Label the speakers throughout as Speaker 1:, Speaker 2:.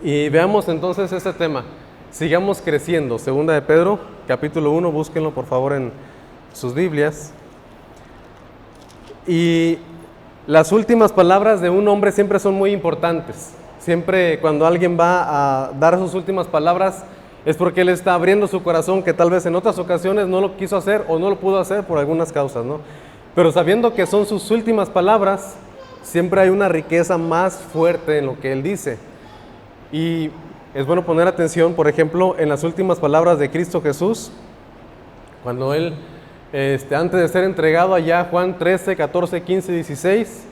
Speaker 1: Y veamos entonces este tema. Sigamos creciendo. Segunda de Pedro, capítulo 1, búsquenlo por favor en sus Biblias. Y las últimas palabras de un hombre siempre son muy importantes. Siempre cuando alguien va a dar sus últimas palabras es porque él está abriendo su corazón, que tal vez en otras ocasiones no lo quiso hacer o no lo pudo hacer por algunas causas, ¿no? Pero sabiendo que son sus últimas palabras, siempre hay una riqueza más fuerte en lo que él dice. Y es bueno poner atención, por ejemplo, en las últimas palabras de Cristo Jesús, cuando él, antes de ser entregado allá, Juan 13, 14, 15, 16,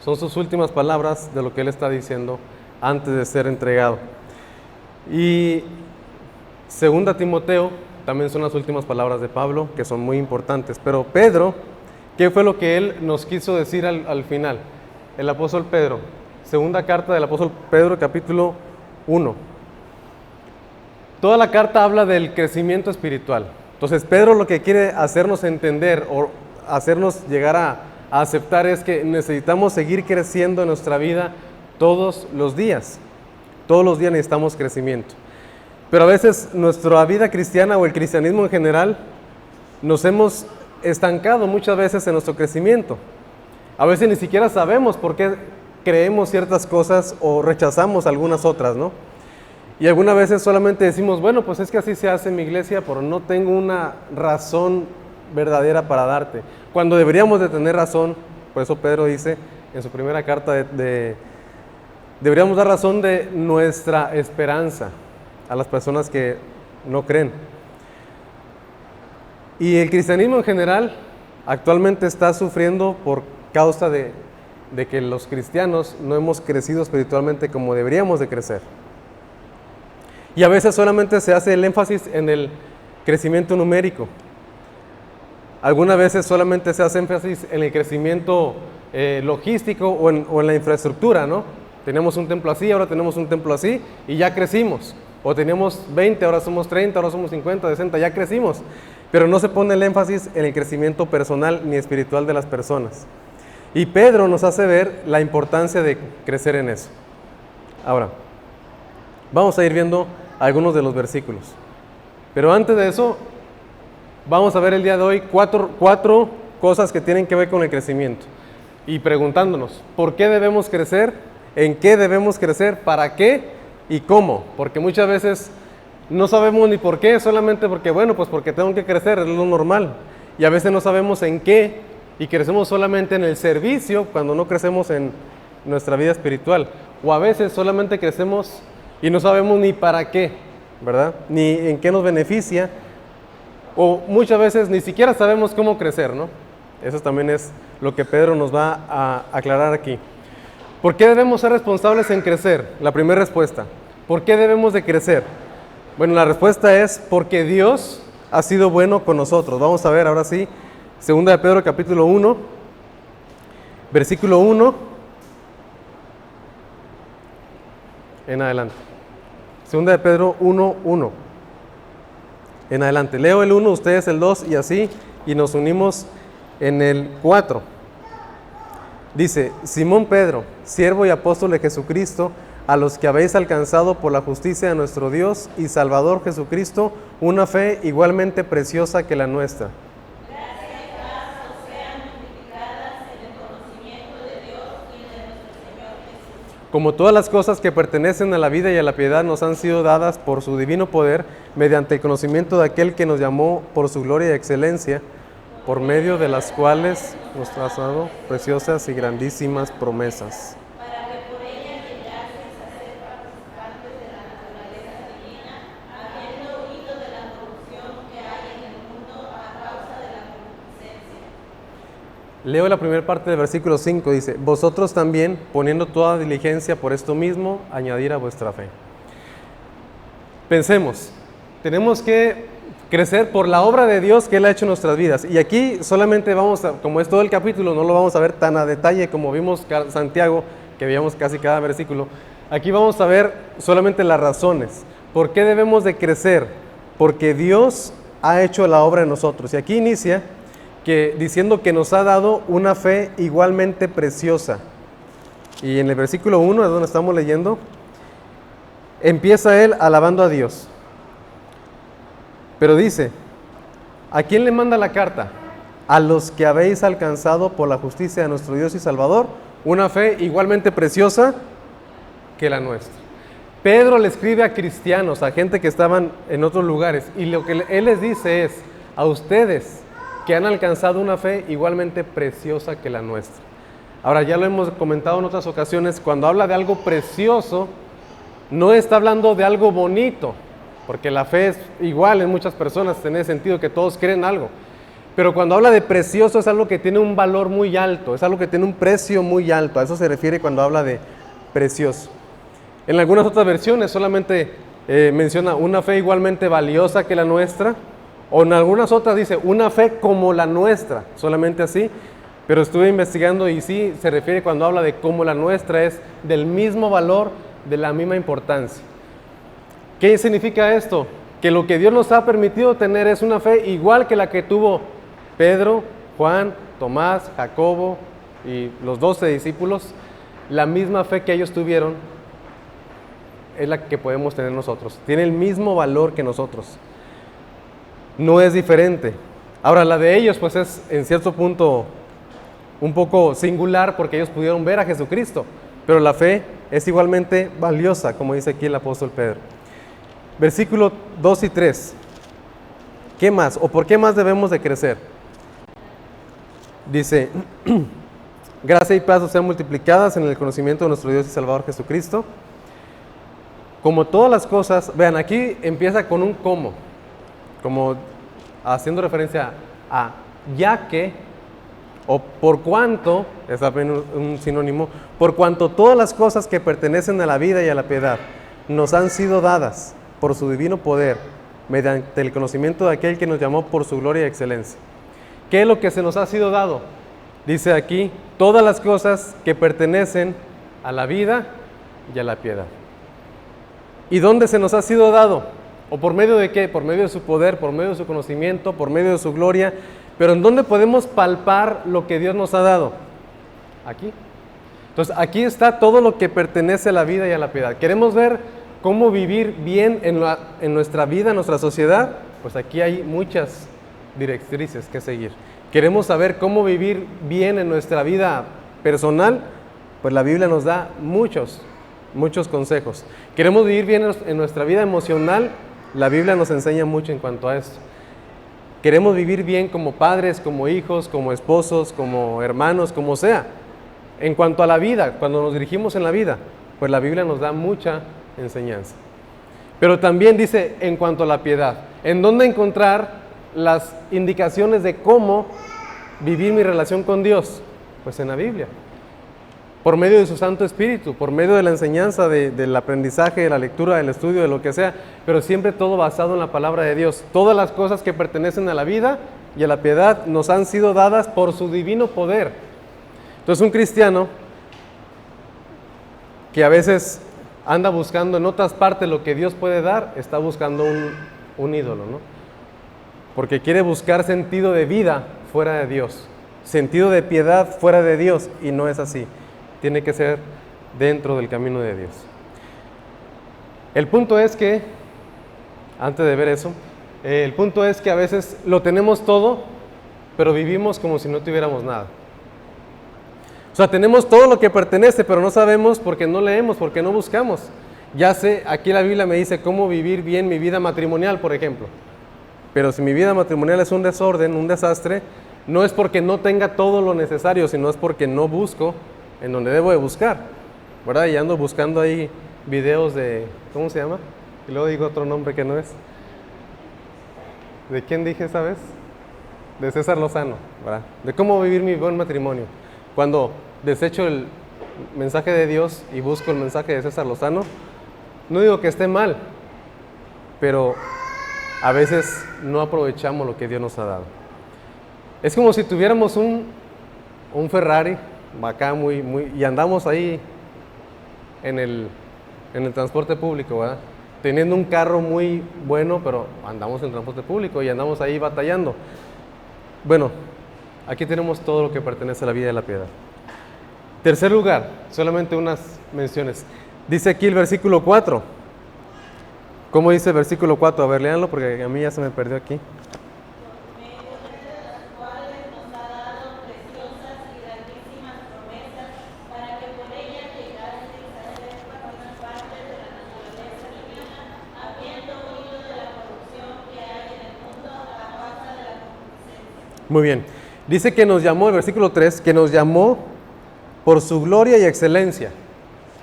Speaker 1: son sus últimas palabras de lo que él está diciendo antes de ser entregado. Y segunda Timoteo, también son las últimas palabras de Pablo, que son muy importantes. Pero Pedro, ¿qué fue lo que él nos quiso decir al final? El apóstol Pedro, segunda carta del apóstol Pedro, capítulo 1. Toda la carta habla del crecimiento espiritual. Entonces Pedro lo que quiere hacernos entender o hacernos llegar a aceptar es que necesitamos seguir creciendo en nuestra vida todos los días. Todos los días necesitamos crecimiento. Pero a veces nuestra vida cristiana o el cristianismo en general nos hemos estancado muchas veces en nuestro crecimiento. A veces ni siquiera sabemos por qué creemos ciertas cosas o rechazamos algunas otras, ¿no? Y algunas veces solamente decimos, bueno, pues es que así se hace en mi iglesia, pero no tengo una razón verdadera para darte. Cuando deberíamos de tener razón, por eso Pedro dice en su primera carta deberíamos dar razón de nuestra esperanza a las personas que no creen. Y el cristianismo en general actualmente está sufriendo por causa de que los cristianos no hemos crecido espiritualmente como deberíamos de crecer. Y a veces solamente se hace el énfasis en el crecimiento numérico. Algunas veces solamente se hace énfasis en el crecimiento logístico o en la infraestructura, ¿no? Tenemos un templo así, ahora tenemos un templo así y ya crecimos. O teníamos 20, ahora somos 30, ahora somos 50, 60, ya crecimos. Pero no se pone el énfasis en el crecimiento personal ni espiritual de las personas. Y Pedro nos hace ver la importancia de crecer en eso. Ahora, vamos a ir viendo algunos de los versículos. Pero antes de eso, vamos a ver el día de hoy cuatro cosas que tienen que ver con el crecimiento. Y preguntándonos, ¿por qué debemos crecer? ¿En qué debemos crecer? ¿Para qué? ¿Y cómo? Porque muchas veces no sabemos ni por qué, solamente porque, bueno, pues porque tengo que crecer, es lo normal. Y a veces no sabemos en qué y crecemos solamente en el servicio cuando no crecemos en nuestra vida espiritual. O a veces solamente crecemos y no sabemos ni para qué, ¿verdad? Ni en qué nos beneficia. O muchas veces ni siquiera sabemos cómo crecer, ¿no? Eso también es lo que Pedro nos va a aclarar aquí. ¿Por qué debemos ser responsables en crecer? La primera respuesta. ¿Por qué debemos de crecer? Bueno, la respuesta es porque Dios ha sido bueno con nosotros. Vamos a ver ahora sí, segunda de Pedro capítulo 1, versículo 1 en adelante. Segunda de Pedro 1, 1 en adelante. Leo el 1, ustedes el 2 y así, y nos unimos en el 4. Dice, Simón Pedro, siervo y apóstol de Jesucristo, a los que habéis alcanzado por la justicia de nuestro Dios y Salvador Jesucristo, una fe igualmente preciosa que la nuestra.
Speaker 2: Gracia y paz os sean multiplicadas en el conocimiento de Dios y de nuestro Señor Jesús.
Speaker 1: Como todas las cosas que pertenecen a la vida y a la piedad nos han sido dadas por su divino poder, mediante el conocimiento de aquel que nos llamó por su gloria y excelencia, por medio de las cuales nos ha dado preciosas y grandísimas promesas.
Speaker 2: Para que por ella llegaseis a ser participantes de la naturaleza divina, habiendo huido de la corrupción que hay en el mundo a causa de la concupiscencia.
Speaker 1: Leo la primera parte del versículo 5, dice, vosotros también, poniendo toda diligencia por esto mismo, añadir a vuestra fe. Pensemos, tenemos que crecer por la obra de Dios que Él ha hecho en nuestras vidas. Y aquí solamente vamos a, como es todo el capítulo, no lo vamos a ver tan a detalle como vimos Santiago, que veíamos casi cada versículo. Aquí vamos a ver solamente las razones. ¿Por qué debemos de crecer? Porque Dios ha hecho la obra en nosotros. Y aquí inicia diciendo que nos ha dado una fe igualmente preciosa. Y en el versículo 1, es donde estamos leyendo, empieza él alabando a Dios. Pero dice, ¿a quién le manda la carta? A los que habéis alcanzado por la justicia de nuestro Dios y Salvador una fe igualmente preciosa que la nuestra. Pedro le escribe a cristianos, a gente que estaban en otros lugares, y lo que él les dice es, a ustedes que han alcanzado una fe igualmente preciosa que la nuestra. Ahora, ya lo hemos comentado en otras ocasiones, cuando habla de algo precioso, no está hablando de algo bonito, porque la fe es igual en muchas personas, en ese sentido que todos creen algo. Pero cuando habla de precioso es algo que tiene un valor muy alto, es algo que tiene un precio muy alto, a eso se refiere cuando habla de precioso. En algunas otras versiones solamente menciona una fe igualmente valiosa que la nuestra, o en algunas otras dice una fe como la nuestra, solamente así. Pero estuve investigando y sí se refiere cuando habla de como la nuestra es del mismo valor, de la misma importancia. ¿Qué significa esto? Que lo que Dios nos ha permitido tener es una fe igual que la que tuvo Pedro, Juan, Tomás, Jacobo y los 12 discípulos. La misma fe que ellos tuvieron es la que podemos tener nosotros. Tiene el mismo valor que nosotros. No es diferente. Ahora, la de ellos pues es en cierto punto un poco singular porque ellos pudieron ver a Jesucristo, pero la fe es igualmente valiosa, como dice aquí el apóstol Pedro. Versículos 2 y 3. ¿Qué más? ¿O por qué más debemos de crecer? Dice, gracia y paz sean multiplicadas en el conocimiento de nuestro Dios y Salvador Jesucristo. Como todas las cosas, vean, aquí empieza con un como haciendo referencia a ya que, o por cuanto, es también un sinónimo, por cuanto todas las cosas que pertenecen a la vida y a la piedad nos han sido dadas por su divino poder, mediante el conocimiento de aquel que nos llamó por su gloria y excelencia. ¿Qué es lo que se nos ha sido dado? Dice aquí, todas las cosas que pertenecen a la vida y a la piedad. ¿Y dónde se nos ha sido dado? ¿O por medio de qué? Por medio de su poder, por medio de su conocimiento, por medio de su gloria. Pero ¿en dónde podemos palpar lo que Dios nos ha dado? Aquí. Entonces, aquí está todo lo que pertenece a la vida y a la piedad. ¿Queremos ver cómo vivir bien en nuestra vida, en nuestra sociedad? Pues aquí hay muchas directrices que seguir. ¿Queremos saber cómo vivir bien en nuestra vida personal? Pues la Biblia nos da muchos consejos. ¿Queremos vivir bien en nuestra vida emocional? La Biblia nos enseña mucho en cuanto a esto. ¿Queremos vivir bien como padres, como hijos, como esposos, como hermanos, como sea? En cuanto a la vida, cuando nos dirigimos en la vida, pues la Biblia nos da mucha enseñanza. Pero también dice en cuanto a la piedad, ¿en dónde encontrar las indicaciones de cómo vivir mi relación con Dios? Pues en la Biblia, por medio de su Santo Espíritu, por medio de la enseñanza, del aprendizaje, de la lectura, del estudio, de lo que sea, pero siempre todo basado en la palabra de Dios. Todas las cosas que pertenecen a la vida y a la piedad nos han sido dadas por su divino poder. Entonces un cristiano que a veces anda buscando en otras partes lo que Dios puede dar, está buscando un ídolo, ¿no? Porque quiere buscar sentido de vida fuera de Dios, sentido de piedad fuera de Dios, y no es así. Tiene que ser dentro del camino de Dios. El punto es que, antes de ver eso, el punto es que a veces lo tenemos todo, pero vivimos como si no tuviéramos nada. O sea, tenemos todo lo que pertenece, pero no sabemos porque no leemos, porque no buscamos. Ya sé, aquí la Biblia me dice cómo vivir bien mi vida matrimonial, por ejemplo. Pero si mi vida matrimonial es un desorden, un desastre, no es porque no tenga todo lo necesario, sino es porque no busco en donde debo de buscar, ¿verdad? Y ando buscando ahí videos de, ¿cómo se llama? Y luego digo otro nombre que no es. ¿De quién dije esa vez? De César Lozano, ¿verdad? De cómo vivir mi buen matrimonio. Cuando desecho el mensaje de Dios y busco el mensaje de César Lozano, no digo que esté mal, pero a veces no aprovechamos lo que Dios nos ha dado. Es como si tuviéramos un Ferrari acá y andamos ahí en el transporte público, ¿verdad? Teniendo un carro muy bueno, pero andamos en transporte público y andamos ahí batallando. Bueno, aquí tenemos todo lo que pertenece a la vida y la piedad. Tercer lugar, solamente unas menciones. Dice aquí el versículo 4, ¿Cómo dice el versículo 4? A ver, léanlo porque a mí ya se me perdió aquí. Muy bien. Dice que nos llamó, el versículo 3, que nos llamó por su gloria y excelencia.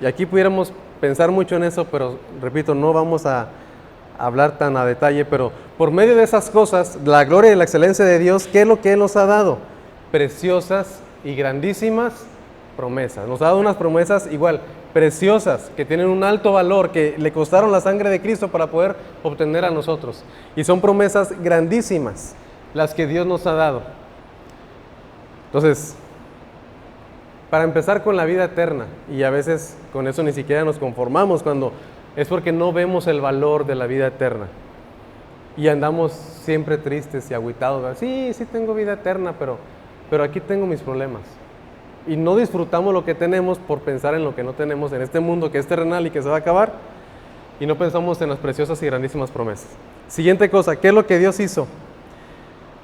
Speaker 1: Y aquí pudiéramos pensar mucho en eso, pero repito, no vamos a hablar tan a detalle, pero por medio de esas cosas, la gloria y la excelencia de Dios, ¿qué es lo que Él nos ha dado? Preciosas y grandísimas promesas. Nos ha dado unas promesas igual, preciosas, que tienen un alto valor, que le costaron la sangre de Cristo para poder obtener a nosotros. Y son promesas grandísimas las que Dios nos ha dado. Entonces, para empezar con la vida eterna, y a veces con eso ni siquiera nos conformamos cuando es porque no vemos el valor de la vida eterna y andamos siempre tristes y agüitados, ¿verdad? Sí tengo vida eterna, pero aquí tengo mis problemas y no disfrutamos lo que tenemos por pensar en lo que no tenemos en este mundo que es terrenal y que se va a acabar, y no pensamos en las preciosas y grandísimas promesas. Siguiente cosa, ¿qué es lo que Dios hizo?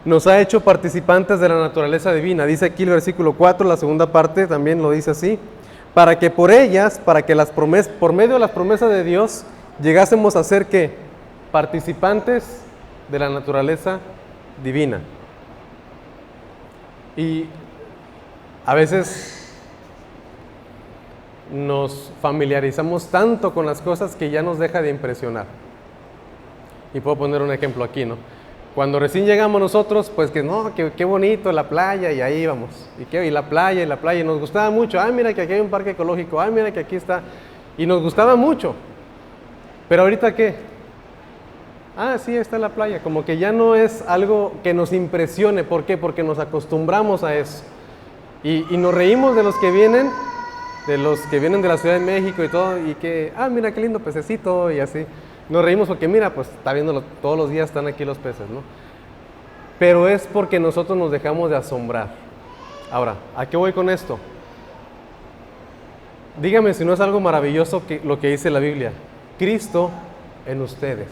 Speaker 1: Nos ha hecho participantes de la naturaleza divina. Dice aquí el versículo 4, la segunda parte también lo dice así. Para que por ellas, por medio de las promesas de Dios, llegásemos a ser ¿qué? Participantes de la naturaleza divina. Y a veces nos familiarizamos tanto con las cosas que ya nos deja de impresionar. Y puedo poner un ejemplo aquí, ¿no? Cuando recién llegamos nosotros, pues que no, qué bonito la playa, y ahí íbamos. Y la playa, y nos gustaba mucho. Ay, mira que aquí hay un parque ecológico. Ay, mira que aquí está. Y nos gustaba mucho. Pero ahorita ¿qué? Ah, sí, está la playa. Como que ya no es algo que nos impresione. ¿Por qué? Porque nos acostumbramos a eso. Y nos reímos de los que vienen de la Ciudad de México y todo, y que, mira qué lindo pececito, y así. Nos reímos porque mira, pues está viéndolo, todos los días están aquí los peces, ¿no? Pero es porque nosotros nos dejamos de asombrar. Ahora, ¿a qué voy con esto? Dígame si no es algo maravilloso lo que dice la Biblia. Cristo en ustedes,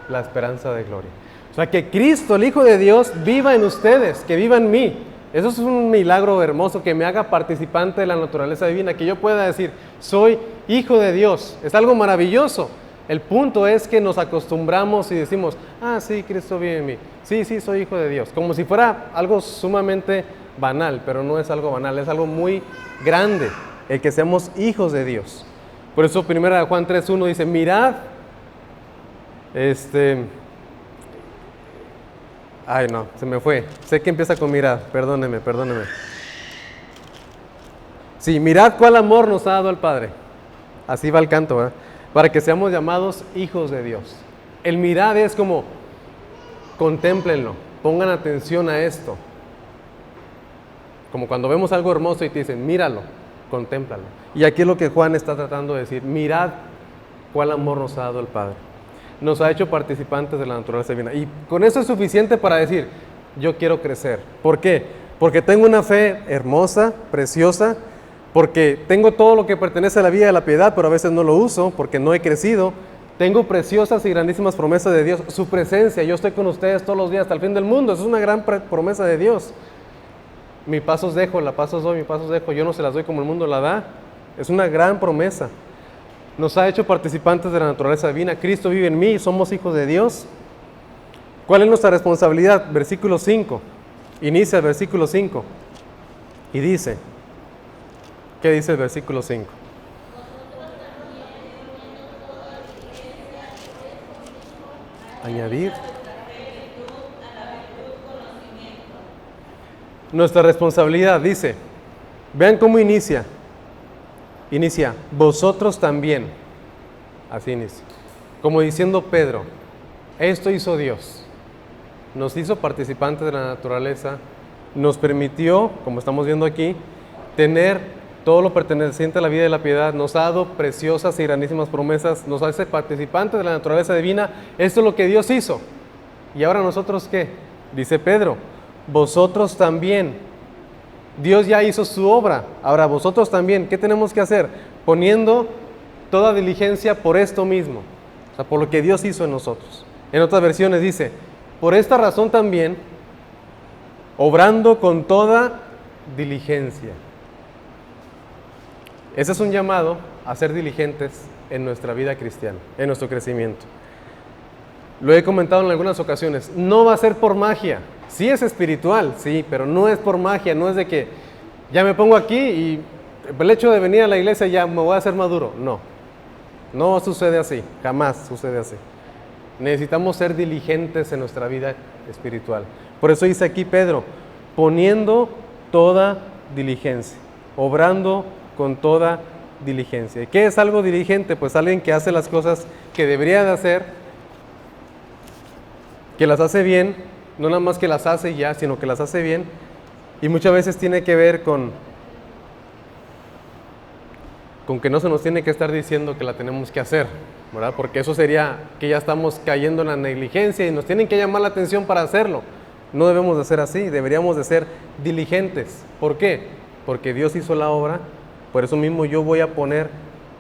Speaker 1: la esperanza de gloria. O sea, que Cristo, el Hijo de Dios, viva en ustedes, que viva en mí. Eso es un milagro hermoso, que me haga participante de la naturaleza divina, que yo pueda decir, soy hijo de Dios. Es algo maravilloso. El punto es que nos acostumbramos y decimos, sí, Cristo vive en mí. Sí, soy hijo de Dios. Como si fuera algo sumamente banal, pero no es algo banal, es algo muy grande, el que seamos hijos de Dios. Por eso 1 Juan 3:1 dice, mirad, se me fue. Sé que empieza con mirad, perdóneme. Sí, mirad cuál amor nos ha dado el Padre. Así va el canto, ¿verdad? Para que seamos llamados hijos de Dios. El mirad es como, contémplenlo, pongan atención a esto. Como cuando vemos algo hermoso y te dicen, míralo, contémplalo. Y aquí es lo que Juan está tratando de decir, mirad cuál amor nos ha dado el Padre. Nos ha hecho participantes de la naturaleza divina. Y con eso es suficiente para decir, yo quiero crecer. ¿Por qué? Porque tengo una fe hermosa, preciosa, porque tengo todo lo que pertenece a la vida de la piedad, pero a veces no lo uso porque no he crecido. Tengo preciosas y grandísimas promesas de Dios, su presencia. Yo estoy con ustedes todos los días hasta el fin del mundo. Eso es una gran promesa de Dios. Mi paz os dejo, la paz os doy, mi paz os dejo. Yo no se las doy como el mundo la da. Es una gran promesa. Nos ha hecho participantes de la naturaleza divina. Cristo vive en mí, somos hijos de Dios. ¿Cuál es nuestra responsabilidad? Versículo 5. Inicia el versículo 5 y dice, ¿qué dice el versículo 5? Añadir. Nuestra responsabilidad, dice, vean cómo inicia. Inicia, vosotros también. Así inicia. Como diciendo Pedro, esto hizo Dios. Nos hizo participantes de la naturaleza, nos permitió, como estamos viendo aquí, tener todo lo perteneciente a la vida de la piedad, nos ha dado preciosas y grandísimas promesas, nos hace participantes de la naturaleza divina. Esto es lo que Dios hizo. ¿Y ahora nosotros qué? Dice Pedro, vosotros también. Dios ya hizo su obra, ahora vosotros también. ¿Qué tenemos que hacer? Poniendo toda diligencia por esto mismo. sea, por lo que Dios hizo en nosotros. En otras versiones dice, por esta razón también, obrando con toda diligencia. Ese es un llamado a ser diligentes en nuestra vida cristiana, en nuestro crecimiento. Lo he comentado en algunas ocasiones, no va a ser por magia. Sí es espiritual, sí, pero no es por magia, no es de que ya me pongo aquí y el hecho de venir a la iglesia ya me voy a hacer maduro. No, no sucede así, jamás sucede así. Necesitamos ser diligentes en nuestra vida espiritual. Por eso dice aquí Pedro, poniendo toda diligencia, obrando con toda diligencia. ¿Y qué es algo diligente? Pues alguien que hace las cosas que debería de hacer, que las hace bien, no nada más que las hace ya, sino que las hace bien, y muchas veces tiene que ver con que no se nos tiene que estar diciendo que la tenemos que hacer, ¿verdad? Porque eso sería que ya estamos cayendo en la negligencia y nos tienen que llamar la atención para hacerlo. No debemos de ser así, deberíamos de ser diligentes. ¿Por qué? Porque Dios hizo la obra, por eso mismo yo voy a poner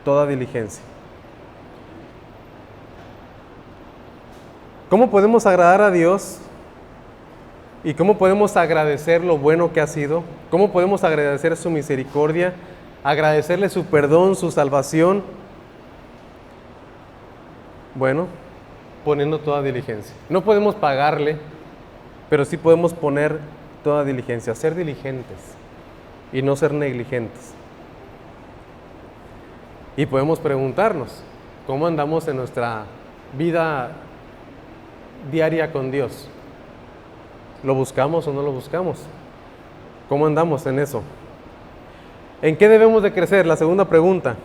Speaker 1: toda diligencia. ¿Cómo podemos agradar a Dios? ¿Y cómo podemos agradecer lo bueno que ha sido? ¿Cómo podemos agradecer su misericordia? Agradecerle su perdón, su salvación. Bueno, poniendo toda diligencia. No podemos pagarle, pero sí podemos poner toda diligencia, ser diligentes y no ser negligentes. Y podemos preguntarnos, ¿cómo andamos en nuestra vida diaria con Dios? ¿Lo buscamos o no lo buscamos? ¿Cómo andamos en eso? ¿En qué debemos de crecer? La segunda pregunta.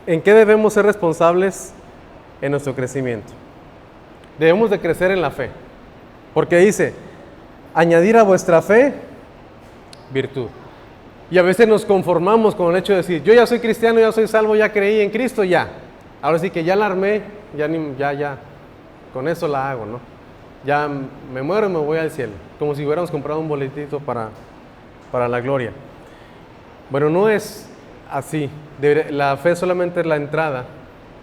Speaker 1: ¿En qué debemos ser responsables en nuestro crecimiento? Debemos de crecer en la fe. Porque dice, añadir a vuestra fe virtud. Y a veces nos conformamos con el hecho de decir, yo ya soy cristiano, ya soy salvo, ya creí en Cristo, ya. Ahora sí que ya la armé, ya, con eso la hago, ¿no? Ya me muero y me voy al cielo. Como si hubiéramos comprado un boletito para la gloria. Bueno, no es así. La fe solamente es la entrada,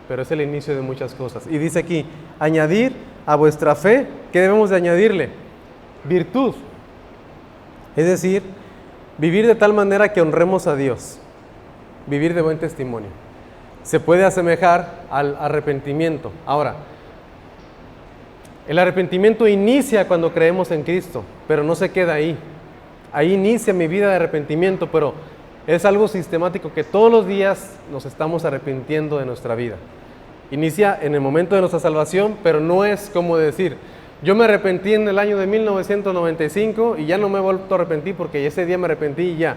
Speaker 1: pero es el inicio de muchas cosas. Y dice aquí, añadir a vuestra fe, ¿qué debemos de añadirle? Virtud. Es decir, vivir de tal manera que honremos a Dios. Vivir de buen testimonio. Se puede asemejar al arrepentimiento. Ahora, el arrepentimiento inicia cuando creemos en Cristo, pero no se queda ahí. Ahí inicia mi vida de arrepentimiento, pero es algo sistemático que todos los días nos estamos arrepintiendo de nuestra vida. Inicia en el momento de nuestra salvación, pero no es como decir, yo me arrepentí en el año de 1995 y ya no me he vuelto a arrepentir porque ese día me arrepentí y ya.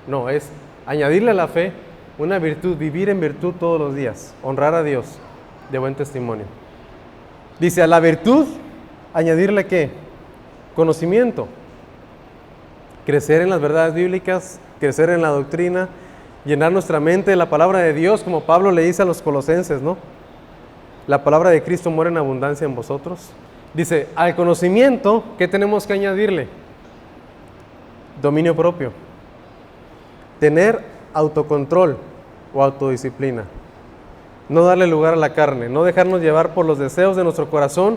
Speaker 1: No, es añadirle a la fe una virtud, vivir en virtud todos los días, honrar a Dios de buen testimonio. Dice, a la virtud, añadirle ¿qué? Conocimiento. Crecer en las verdades bíblicas, crecer en la doctrina, llenar nuestra mente de la palabra de Dios, como Pablo le dice a los colosenses, ¿no? La palabra de Cristo muere en abundancia en vosotros. Dice, al conocimiento, ¿qué tenemos que añadirle? Dominio propio. Tener autocontrol o autodisciplina. No darle lugar a la carne, no dejarnos llevar por los deseos de nuestro corazón,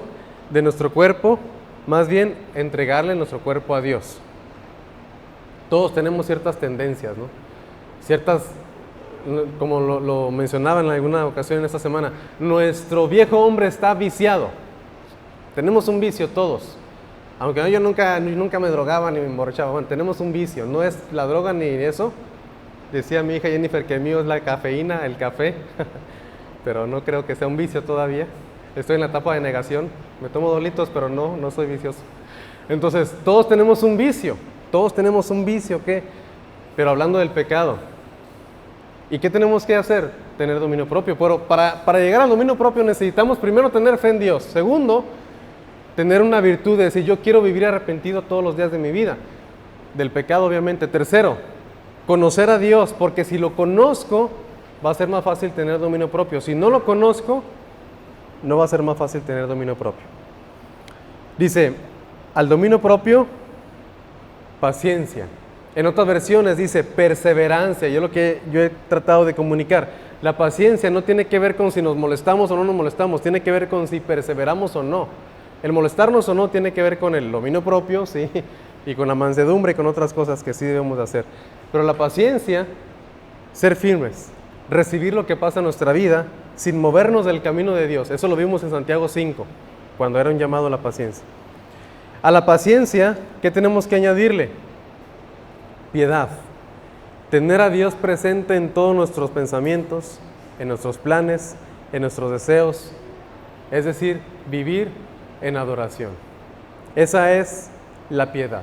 Speaker 1: de nuestro cuerpo, más bien entregarle nuestro cuerpo a Dios. Todos tenemos ciertas tendencias, ¿no? Ciertas, como lo mencionaba en alguna ocasión esta semana, nuestro viejo hombre está viciado. Tenemos un vicio todos. Aunque yo nunca me drogaba ni me emborrachaba, bueno, tenemos un vicio. No es la droga ni eso. Decía mi hija Jennifer que el mío es la cafeína, el café. Pero no creo que sea un vicio todavía. Estoy en la etapa de negación. Me tomo 2 litros, pero no soy vicioso. Entonces, todos tenemos un vicio. Todos tenemos un vicio, ¿qué? Pero hablando del pecado. ¿Y qué tenemos que hacer? Tener dominio propio. Pero para llegar al dominio propio necesitamos primero tener fe en Dios. Segundo, tener una virtud de decir, yo quiero vivir arrepentido todos los días de mi vida. Del pecado, obviamente. Tercero, conocer a Dios, porque si lo conozco, va a ser más fácil tener dominio propio. Si no lo conozco, no va a ser más fácil tener dominio propio. Dice, al dominio propio, paciencia. En otras versiones dice perseverancia. Yo lo que yo he tratado de comunicar, La paciencia no tiene que ver con si nos molestamos o no nos molestamos, tiene que ver con si perseveramos o no. El molestarnos o no tiene que ver con el dominio propio, sí, y con la mansedumbre y con otras cosas que sí debemos de hacer. Pero la paciencia, ser firmes, recibir lo que pasa en nuestra vida sin movernos del camino de Dios. Eso lo vimos en Santiago 5, cuando era un llamado a la paciencia. A la paciencia, ¿qué tenemos que añadirle? Piedad. Tener a Dios presente en todos nuestros pensamientos, en nuestros planes, en nuestros deseos. Es decir, vivir en adoración. Esa es la piedad,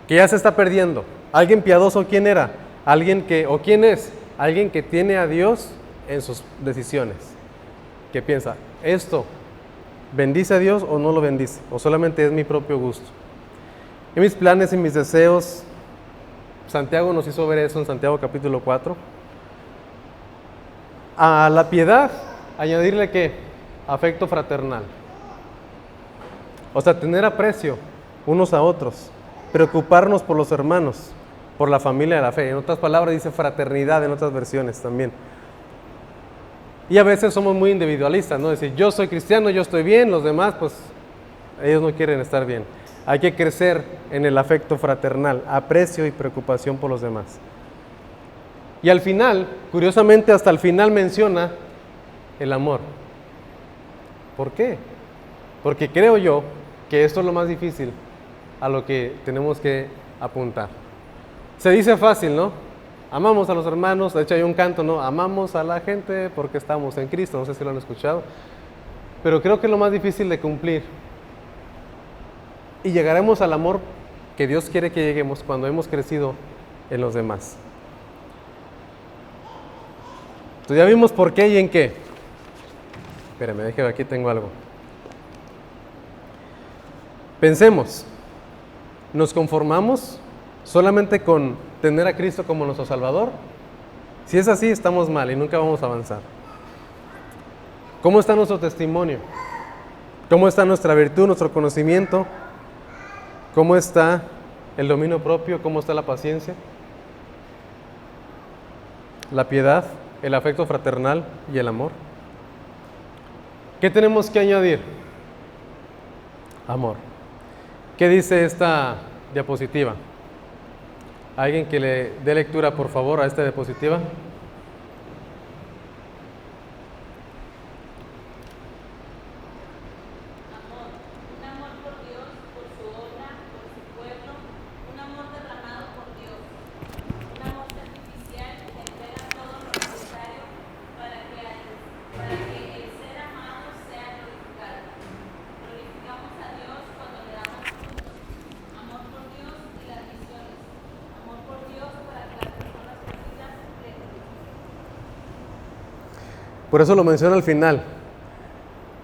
Speaker 1: que ya se está perdiendo. ¿Alguien piadoso quién era? Alguien que, o quién es, alguien que tiene a Dios en sus decisiones, que piensa, ¿esto bendice a Dios o no lo bendice? ¿O solamente es mi propio gusto? En mis planes y mis deseos, Santiago nos hizo ver eso en Santiago capítulo 4. A la piedad, añadirle ¿qué? Afecto fraternal. O sea, tener aprecio unos a otros, preocuparnos por los hermanos, por la familia de la fe. En otras palabras dice fraternidad en otras versiones también. Y a veces somos muy individualistas, ¿no? Decir, yo soy cristiano, yo estoy bien, los demás, pues, ellos no quieren estar bien. Hay que crecer en el afecto fraternal, aprecio y preocupación por los demás. Y al final, curiosamente, hasta el final menciona el amor. ¿Por qué? Porque creo yo que esto es lo más difícil a lo que tenemos que apuntar. Se dice fácil, ¿no? Amamos a los hermanos, de hecho hay un canto, ¿no? Amamos a la gente porque estamos en Cristo, no sé si lo han escuchado. Pero creo que es lo más difícil de cumplir. Y llegaremos al amor que Dios quiere que lleguemos cuando hemos crecido en los demás. Entonces ya vimos por qué y en qué. Espérame, déjame, aquí tengo algo. Pensemos, ¿nos conformamos solamente con tener a Cristo como nuestro Salvador? Si es así, estamos mal y nunca vamos a avanzar. ¿Cómo está nuestro testimonio? ¿Cómo está nuestra virtud, nuestro conocimiento? ¿Cómo está el dominio propio? ¿Cómo está la paciencia? La piedad, el afecto fraternal y el amor. ¿Qué tenemos que añadir? Amor. ¿Qué dice esta diapositiva? ¿Alguien que le dé lectura, por favor, a esta diapositiva? Por eso lo menciona al final,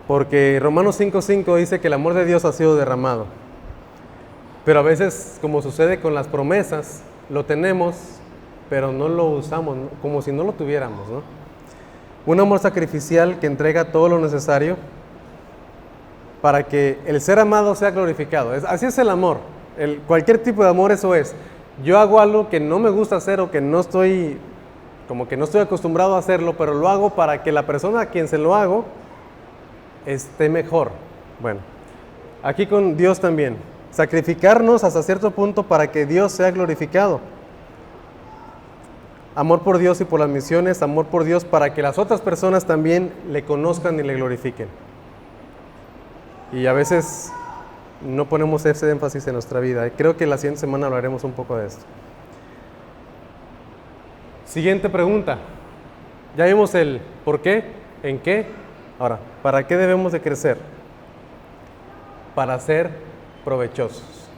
Speaker 1: porque Romanos 5:5 dice que el amor de Dios ha sido derramado. Pero a veces, como sucede con las promesas, lo tenemos, pero no lo usamos, como si no lo tuviéramos, ¿no? Un amor sacrificial que entrega todo lo necesario para que el ser amado sea glorificado. Así es el amor. Cualquier tipo de amor eso es. Yo hago algo que no me gusta hacer o que no estoy acostumbrado a hacerlo, pero lo hago para que la persona a quien se lo hago esté mejor. Bueno, aquí con Dios también. Sacrificarnos hasta cierto punto para que Dios sea glorificado. Amor por Dios y por las misiones, amor por Dios para que las otras personas también le conozcan y le glorifiquen. Y a veces no ponemos ese énfasis en nuestra vida. Creo que la siguiente semana hablaremos un poco de esto. Siguiente pregunta. Ya vimos el por qué, en qué. Ahora, ¿para qué debemos de crecer? Para ser provechosos.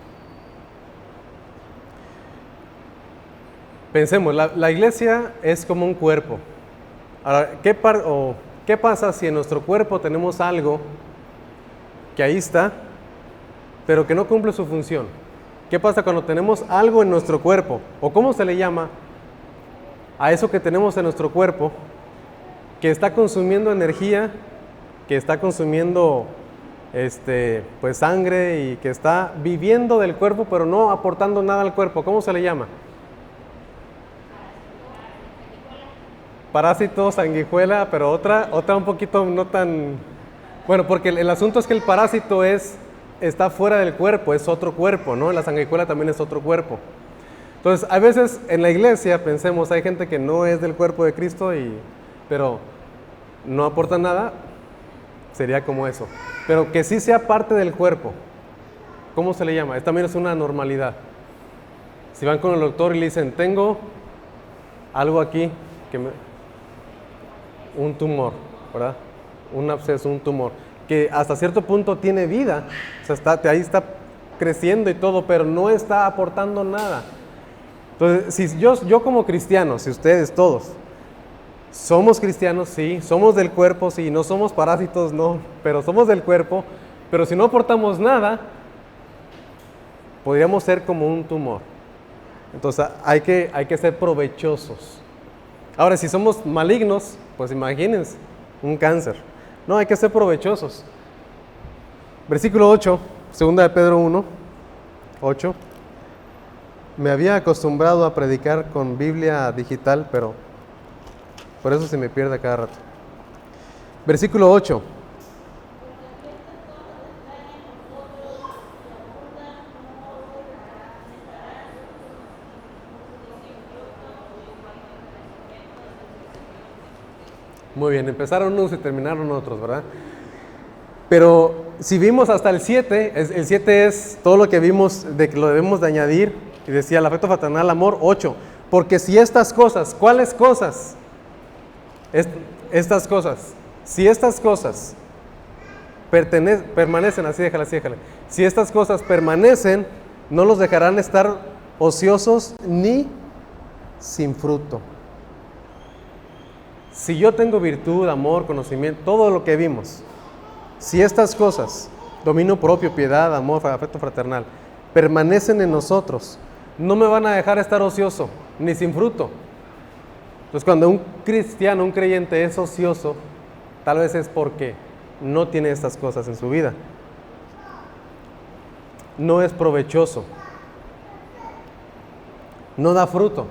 Speaker 1: Pensemos, la iglesia es como un cuerpo. Ahora, ¿qué pasa si en nuestro cuerpo tenemos algo que ahí está, pero que no cumple su función? ¿Qué pasa cuando tenemos algo en nuestro cuerpo? ¿O cómo se le llama a eso que tenemos en nuestro cuerpo que está consumiendo energía, que está consumiendo pues sangre y que está viviendo del cuerpo pero no aportando nada al cuerpo? ¿Cómo se le llama? parásito, sanguijuela, pero otra un poquito no tan... Bueno, porque el asunto es que el parásito está fuera del cuerpo, es otro cuerpo, ¿no? La sanguijuela también es otro cuerpo. Entonces, a veces en la iglesia pensemos, hay gente que no es del cuerpo de Cristo, pero no aporta nada, sería como eso. Pero que sí sea parte del cuerpo. ¿Cómo se le llama? También es una normalidad. Si van con el doctor y le dicen, tengo algo aquí, un tumor, ¿verdad? Un absceso, un tumor, que hasta cierto punto tiene vida, o sea, ahí está creciendo y todo, pero no está aportando nada. Entonces, si yo como cristiano, si ustedes todos somos cristianos, sí, somos del cuerpo, sí, no somos parásitos, no, pero somos del cuerpo, pero si no aportamos nada, podríamos ser como un tumor. Entonces hay que ser provechosos. Ahora, si somos malignos, pues imagínense, un cáncer. No, hay que ser provechosos. Versículo 8, 2 de Pedro 1, 8. Me había acostumbrado a predicar con Biblia digital, pero por eso se me pierde a cada rato. Versículo 8. Muy bien, empezaron unos y terminaron otros, ¿verdad? Pero si vimos hasta el 7, el 7 es todo lo que vimos de que lo debemos de añadir, y decía el afecto fraternal, amor, 8. Porque si estas cosas, ¿cuáles cosas? Estas cosas, si estas cosas permanecen, así déjala. Si estas cosas permanecen, no los dejarán estar ociosos ni sin fruto. Si yo tengo virtud, amor, conocimiento, todo lo que vimos, si estas cosas, dominio propio, piedad, amor, afecto fraternal, permanecen en nosotros, no me van a dejar estar ocioso, ni sin fruto. Entonces, cuando un cristiano, un creyente es ocioso, tal vez es porque no tiene estas cosas en su vida. No es provechoso. No da fruto.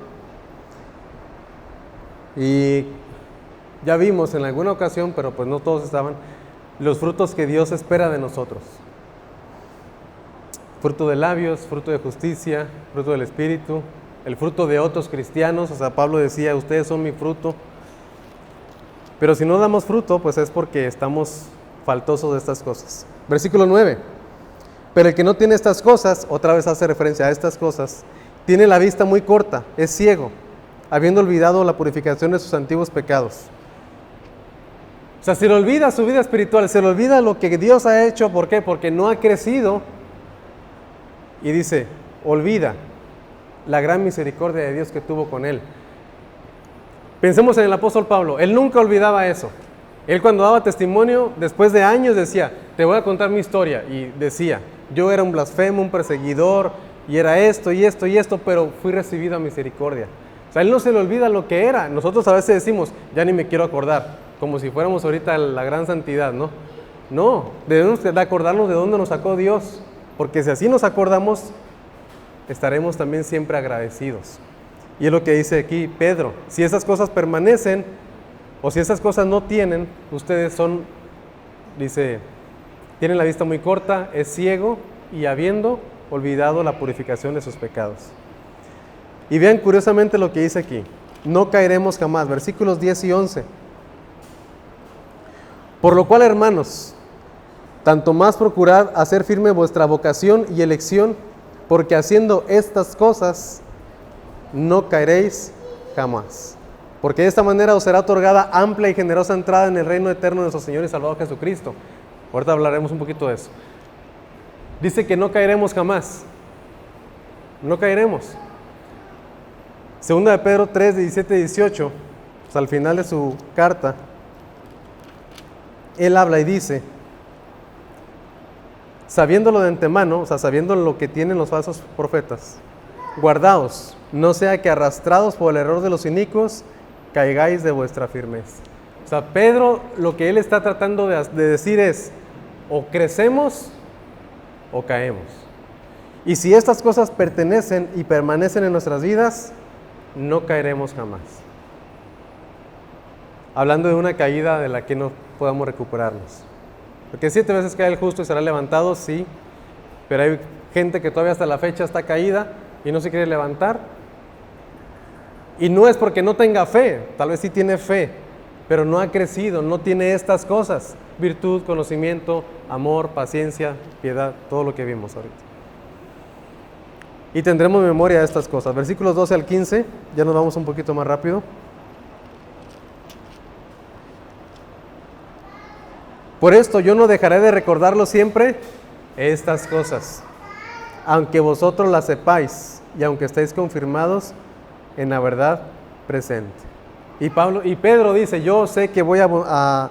Speaker 1: Y ya vimos en alguna ocasión, pero pues no todos estaban, los frutos que Dios espera de nosotros. Fruto de labios, fruto de justicia, fruto del Espíritu, el fruto de otros cristianos. O sea, Pablo decía, ustedes son mi fruto. Pero si no damos fruto, pues es porque estamos faltosos de estas cosas. Versículo 9. Pero el que no tiene estas cosas, otra vez hace referencia a estas cosas, tiene la vista muy corta, es ciego, habiendo olvidado la purificación de sus antiguos pecados. O sea, se le olvida su vida espiritual, se le olvida lo que Dios ha hecho. ¿Por qué? Porque no ha crecido. Y dice, olvida la gran misericordia de Dios que tuvo con él. Pensemos en el apóstol Pablo, él nunca olvidaba eso. Él cuando daba testimonio, después de años decía, te voy a contar mi historia. Y decía, yo era un blasfemo, un perseguidor, y era esto y esto y esto, pero fui recibido a misericordia. O sea, él no se le olvida lo que era. Nosotros a veces decimos, ya ni me quiero acordar, como si fuéramos ahorita la gran santidad, ¿no? No, debemos de acordarnos de dónde nos sacó Dios, porque si así nos acordamos, estaremos también siempre agradecidos. Y es lo que dice aquí Pedro, si esas cosas permanecen, o si esas cosas no tienen, ustedes son, dice, tienen la vista muy corta, es ciego, y habiendo olvidado la purificación de sus pecados. Y vean curiosamente lo que dice aquí, no caeremos jamás, versículos 10 y 11. Por lo cual, hermanos, tanto más procurad hacer firme vuestra vocación y elección, porque haciendo estas cosas no caeréis jamás. Porque de esta manera os será otorgada amplia y generosa entrada en el reino eterno de nuestro Señor y Salvador Jesucristo. Ahorita hablaremos un poquito de eso. Dice que no caeremos jamás. No caeremos. Segunda de Pedro 3, 17 y 18, pues al final de su carta, él habla y dice, sabiéndolo de antemano, o sea, sabiendo lo que tienen los falsos profetas, guardaos, no sea que arrastrados por el error de los inicuos, caigáis de vuestra firmeza. O sea, Pedro lo que él está tratando de decir es, o crecemos o caemos. Y si estas cosas pertenecen y permanecen en nuestras vidas, no caeremos jamás. hablando de una caída de la que no podamos recuperarnos. Porque 7 veces cae el justo y será levantado, sí, pero hay gente que todavía hasta la fecha está caída y no se quiere levantar. Y no es porque no tenga fe, tal vez sí tiene fe, pero no ha crecido, no tiene estas cosas: virtud, conocimiento, amor, paciencia, piedad, todo lo que vimos ahorita. Y tendremos memoria de estas cosas. Versículos 12 al 15, ya nos vamos un poquito más rápido. Por esto yo no dejaré de recordarlo siempre estas cosas, aunque vosotros las sepáis y aunque estéis confirmados en la verdad presente. Y Pedro dice: yo sé que voy a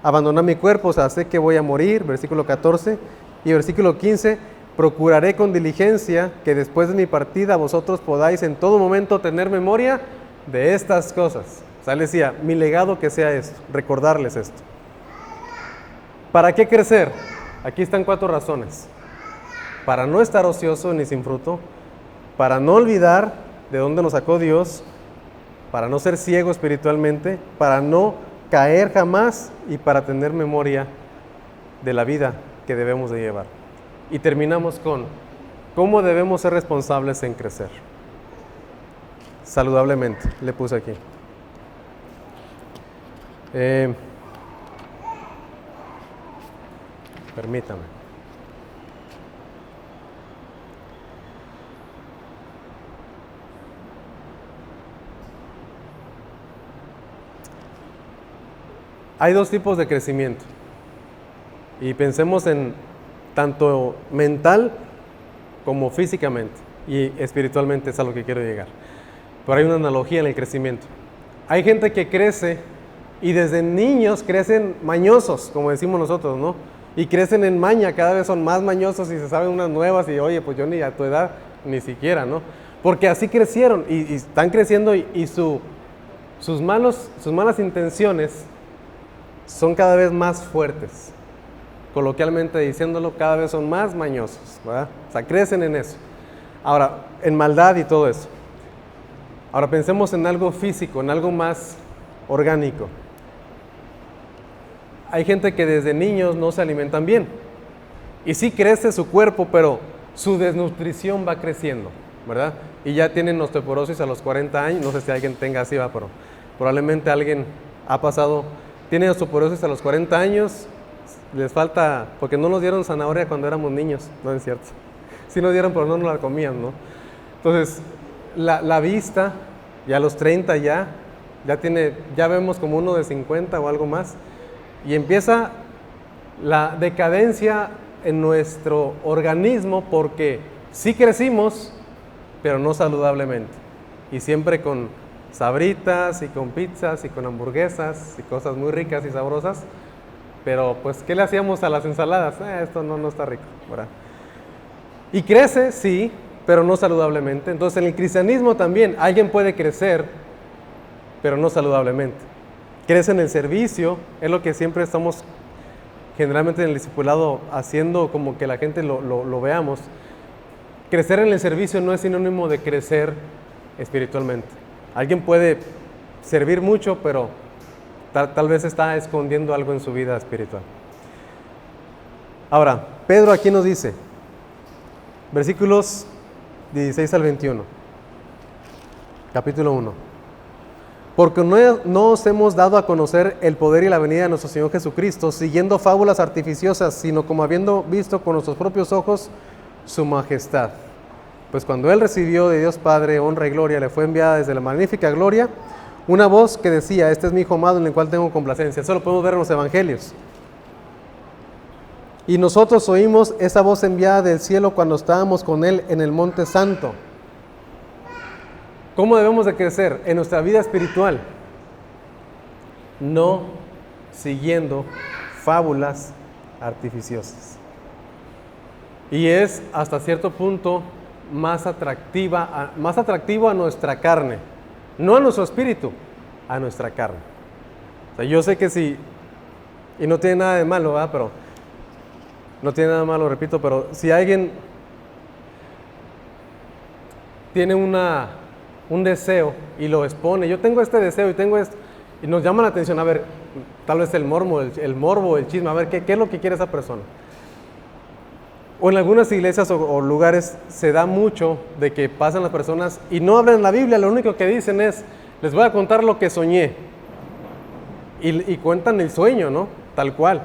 Speaker 1: abandonar mi cuerpo, o sea, sé que voy a morir, versículo 14, y versículo 15, procuraré con diligencia que después de mi partida vosotros podáis en todo momento tener memoria de estas cosas. O sea, él decía: mi legado que sea esto, recordarles esto. ¿Para qué crecer? Aquí están 4 razones. Para no estar ocioso ni sin fruto, para no olvidar de dónde nos sacó Dios, para no ser ciego espiritualmente, para no caer jamás y para tener memoria de la vida que debemos de llevar. Y terminamos con cómo debemos ser responsables en crecer. Saludablemente, le puse aquí. Permítame. Hay 2 tipos de crecimiento. Y pensemos en tanto mental como físicamente y espiritualmente, es a lo que quiero llegar. Pero hay una analogía en el crecimiento. Hay gente que crece y desde niños crecen mañosos, como decimos nosotros, ¿no? Y crecen en maña, cada vez son más mañosos y se saben unas nuevas y oye, pues yo ni a tu edad, ni siquiera, ¿no? Porque así crecieron y están creciendo y sus malas intenciones son cada vez más fuertes. Coloquialmente diciéndolo, cada vez son más mañosos, ¿verdad? O sea, crecen en eso. Ahora, en maldad y todo eso. Ahora pensemos en algo físico, en algo más orgánico. Hay gente que desde niños no se alimentan bien. Y sí crece su cuerpo, pero su desnutrición va creciendo, ¿verdad? Y ya tienen osteoporosis a los 40 años. No sé si alguien tenga así, pero probablemente alguien ha pasado, tiene osteoporosis a los 40 años. Les falta, porque no nos dieron zanahoria cuando éramos niños, no es cierto. Sí nos dieron, pero no nos la comían, ¿no? Entonces, la vista, ya a los 30 ya vemos como uno de 50 o algo más. Y empieza la decadencia en nuestro organismo porque sí crecimos, pero no saludablemente. Y siempre con sabritas y con pizzas y con hamburguesas y cosas muy ricas y sabrosas. Pero pues, ¿qué le hacíamos a las ensaladas? Esto no está rico, ¿verdad? Y crece, sí, pero no saludablemente. Entonces en el cristianismo también alguien puede crecer, pero no saludablemente. Crece en el servicio, es lo que siempre estamos generalmente en el discipulado haciendo como que la gente lo veamos. Crecer en el servicio no es sinónimo de crecer espiritualmente. Alguien puede servir mucho, pero tal vez está escondiendo algo en su vida espiritual. Ahora, Pedro aquí nos dice, versículos 16 al 21, capítulo 1. Porque no os hemos dado a conocer el poder y la venida de nuestro Señor Jesucristo, siguiendo fábulas artificiosas, sino como habiendo visto con nuestros propios ojos su majestad. Pues cuando Él recibió de Dios Padre honra y gloria, le fue enviada desde la magnífica gloria una voz que decía: este es mi Hijo amado en el cual tengo complacencia. Eso lo podemos ver en los evangelios. Y nosotros oímos esa voz enviada del cielo cuando estábamos con Él en el Monte Santo. ¿Cómo debemos de crecer en nuestra vida espiritual? No siguiendo fábulas artificiosas. Y es hasta cierto punto más atractivo a nuestra carne, no a nuestro espíritu, a nuestra carne. O sea, yo sé que sí, y no tiene nada de malo, ¿verdad? Pero no tiene nada de malo, repito, pero si alguien tiene un deseo y lo expone, yo tengo este deseo y tengo esto, Y nos llama la atención, a ver, tal vez el morbo, el chisme, a ver, ¿qué es lo que quiere esa persona? O en algunas iglesias o lugares se da mucho de que pasan las personas y no hablan la Biblia, lo único que dicen es, les voy a contar lo que soñé. Y cuentan el sueño, ¿no? Tal cual.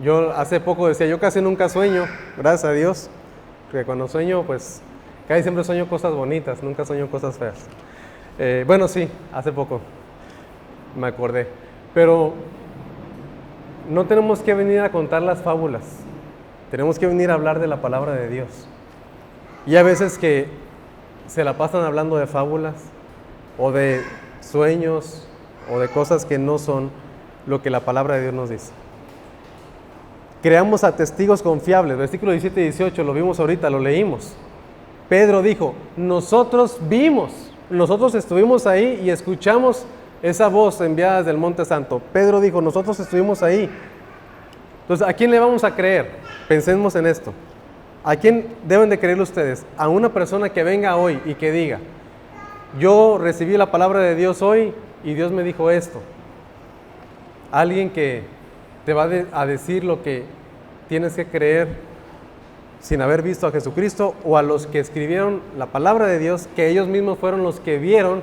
Speaker 1: Yo hace poco decía, yo casi nunca sueño, gracias a Dios, porque cuando sueño, pues, casi siempre sueño cosas bonitas, nunca sueño cosas feas. Bueno, sí, hace poco me acordé, pero no tenemos que venir a contar las fábulas, tenemos que venir a hablar de la palabra de Dios. Y a veces que se la pasan hablando de fábulas, o de sueños, o de cosas que no son lo que la palabra de Dios nos dice. Creamos a testigos confiables, versículo 17 y 18, lo vimos ahorita, lo leímos. Pedro dijo, nosotros vimos, nosotros estuvimos ahí y escuchamos esa voz enviada desde el Monte Santo. Pedro dijo, nosotros estuvimos ahí. Entonces, ¿a quién le vamos a creer? Pensemos en esto. ¿A quién deben de creer ustedes? A una persona que venga hoy y que diga, yo recibí la palabra de Dios hoy y Dios me dijo esto. Alguien que te va a decir lo que tienes que creer sin haber visto a Jesucristo, o a los que escribieron la palabra de Dios, que ellos mismos fueron los que vieron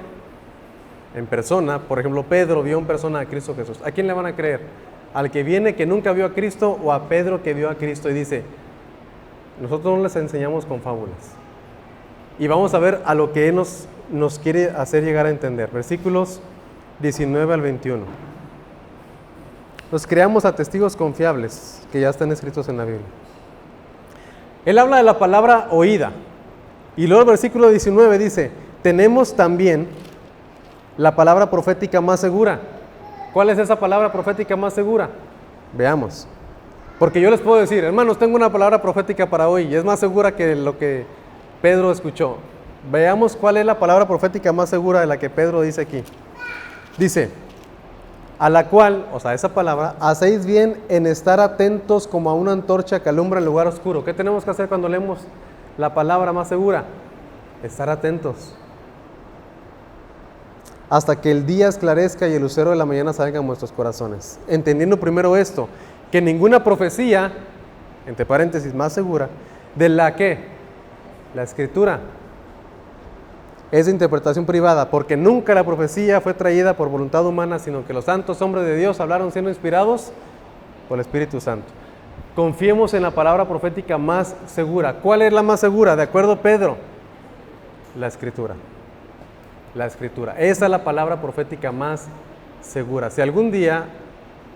Speaker 1: en persona. Por ejemplo, Pedro vio en persona a Cristo Jesús. ¿A quién le van a creer? ¿Al que viene que nunca vio a Cristo, o a Pedro que vio a Cristo y dice, nosotros no les enseñamos con fábulas? Y vamos a ver a lo que Él nos quiere hacer llegar a entender. Versículos 19 al 21. Nos creamos a testigos confiables que ya están escritos en la Biblia. Él habla de la palabra oída. Y luego el versículo 19 dice, tenemos también la palabra profética más segura. ¿Cuál es esa palabra profética más segura? Veamos. Porque yo les puedo decir, hermanos, tengo una palabra profética para hoy y es más segura que lo que Pedro escuchó. Veamos cuál es la palabra profética más segura de la que Pedro dice aquí. Dice, a la cual, o sea, esa palabra, hacéis bien en estar atentos como a una antorcha que alumbra en lugar oscuro. ¿Qué tenemos que hacer cuando leemos la palabra más segura? Estar atentos. Hasta que el día esclarezca y el lucero de la mañana salga en vuestros corazones. Entendiendo primero esto, que ninguna profecía, entre paréntesis, más segura, de la que la Escritura es de interpretación privada, porque nunca la profecía fue traída por voluntad humana, sino que los santos hombres de Dios hablaron siendo inspirados por el Espíritu Santo. Confiemos en la palabra profética más segura. ¿Cuál es la más segura? De acuerdo a Pedro, la Escritura. La Escritura. Esa es la palabra profética más segura. Si algún día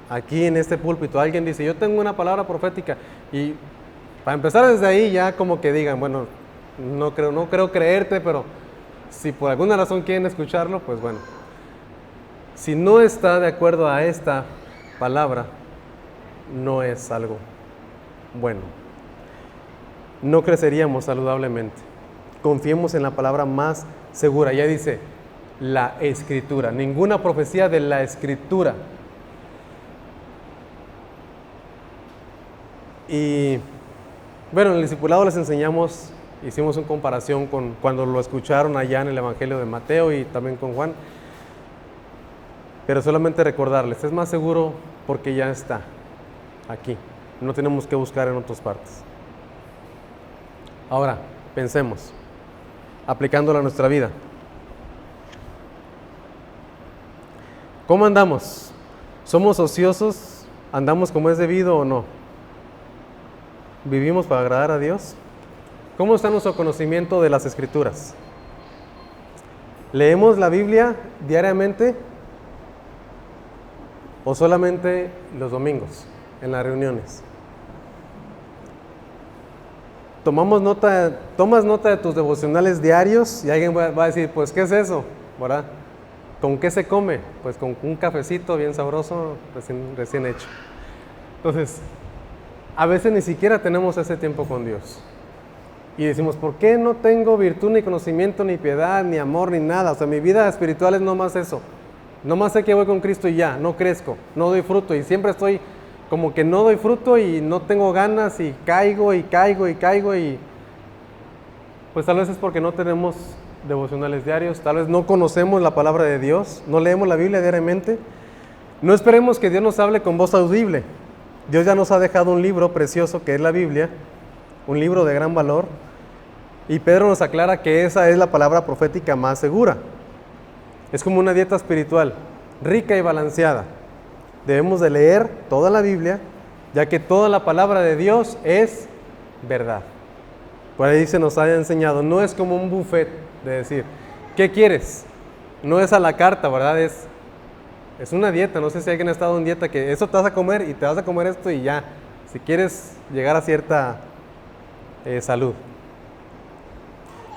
Speaker 1: aquí en este púlpito alguien dice, yo tengo una palabra profética, y para empezar desde ahí ya como que digan, bueno, no creo creerte, pero si por alguna razón quieren escucharlo, pues bueno. Si no está de acuerdo a esta palabra, no es algo bueno. No creceríamos saludablemente. Confiemos en la palabra más segura. Ya dice, la Escritura. Ninguna profecía de la Escritura. Y bueno, en el discipulado les enseñamos, hicimos una comparación con cuando lo escucharon allá en el Evangelio de Mateo y también con Juan. Pero solamente recordarles, es más seguro porque ya está aquí. No tenemos que buscar en otras partes. Ahora, pensemos, aplicándolo a nuestra vida. ¿Cómo andamos? ¿Somos ociosos? ¿Andamos como es debido o no? ¿Vivimos para agradar a Dios? ¿Cómo está nuestro conocimiento de las Escrituras? ¿Leemos la Biblia diariamente o solamente los domingos en las reuniones? ¿Tomas nota de tus devocionales diarios? Y alguien va a decir, pues, ¿qué es eso? ¿Verdad? ¿Con qué se come? Pues con un cafecito bien sabroso, recién hecho. Entonces, a veces ni siquiera tenemos ese tiempo con Dios. Y decimos, ¿por qué no tengo virtud, ni conocimiento, ni piedad, ni amor, ni nada? O sea, mi vida espiritual es nomás eso. Nomás sé que voy con Cristo y ya, no crezco, no doy fruto. Y siempre estoy como que no doy fruto y no tengo ganas y caigo y pues tal vez es porque no tenemos devocionales diarios, tal vez no conocemos la palabra de Dios, no leemos la Biblia diariamente. No esperemos que Dios nos hable con voz audible. Dios ya nos ha dejado un libro precioso que es la Biblia, un libro de gran valor, y Pedro nos aclara que esa es la palabra profética más segura. Es como una dieta espiritual, rica y balanceada. Debemos de leer toda la Biblia, ya que toda la palabra de Dios es verdad. Por ahí se nos ha enseñado, no es como un buffet de decir, ¿qué quieres? No es a la carta, ¿verdad? Es una dieta. No sé si alguien ha estado en dieta, que eso te vas a comer y te vas a comer esto y ya, si quieres llegar a cierta salud.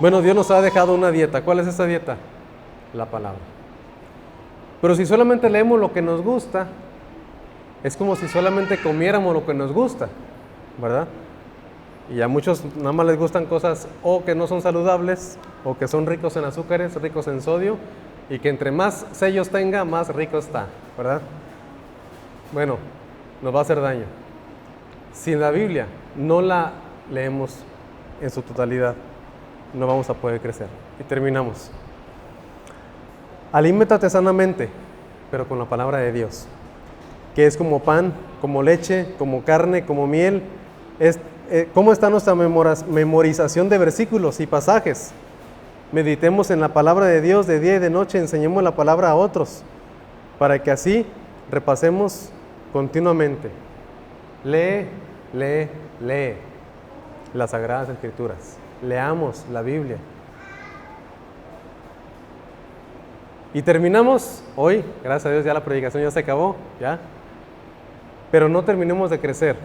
Speaker 1: Bueno, Dios nos ha dejado una dieta. ¿Cuál es esa dieta? La palabra. Pero si solamente leemos lo que nos gusta, es como si solamente comiéramos lo que nos gusta, ¿verdad? Y a muchos nada más les gustan cosas o que no son saludables, o que son ricos en azúcares, ricos en sodio, y que entre más sellos tenga, más rico está, ¿verdad? Bueno, nos va a hacer daño. Si la Biblia no la leemos en su totalidad, no vamos a poder crecer. Y terminamos. Alímentate sanamente, pero con la palabra de Dios, que es como pan, como leche, como carne, como miel. ¿Cómo está nuestra memorización de versículos y pasajes? Meditemos en la palabra de Dios de día y de noche, enseñemos la palabra a otros, para que así repasemos continuamente. Lee las Sagradas Escrituras. Leamos la Biblia. Y terminamos hoy, gracias a Dios ya la predicación ya se acabó, ¿ya? Pero no terminemos de crecer.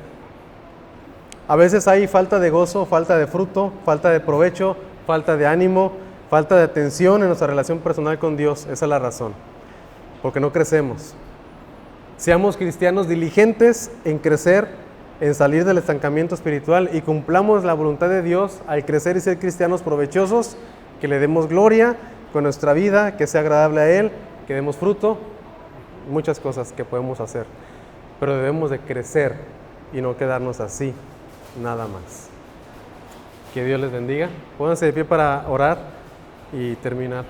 Speaker 1: A veces hay falta de gozo, falta de fruto, falta de provecho, falta de ánimo, falta de atención en nuestra relación personal con Dios. Esa es la razón, porque no crecemos. Seamos cristianos diligentes en crecer, en salir del estancamiento espiritual, y cumplamos la voluntad de Dios al crecer y ser cristianos provechosos, que le demos gloria con nuestra vida, que sea agradable a Él, que demos fruto, muchas cosas que podemos hacer. Pero debemos de crecer y no quedarnos así, nada más. Que Dios les bendiga. Pónganse de pie para orar y terminar.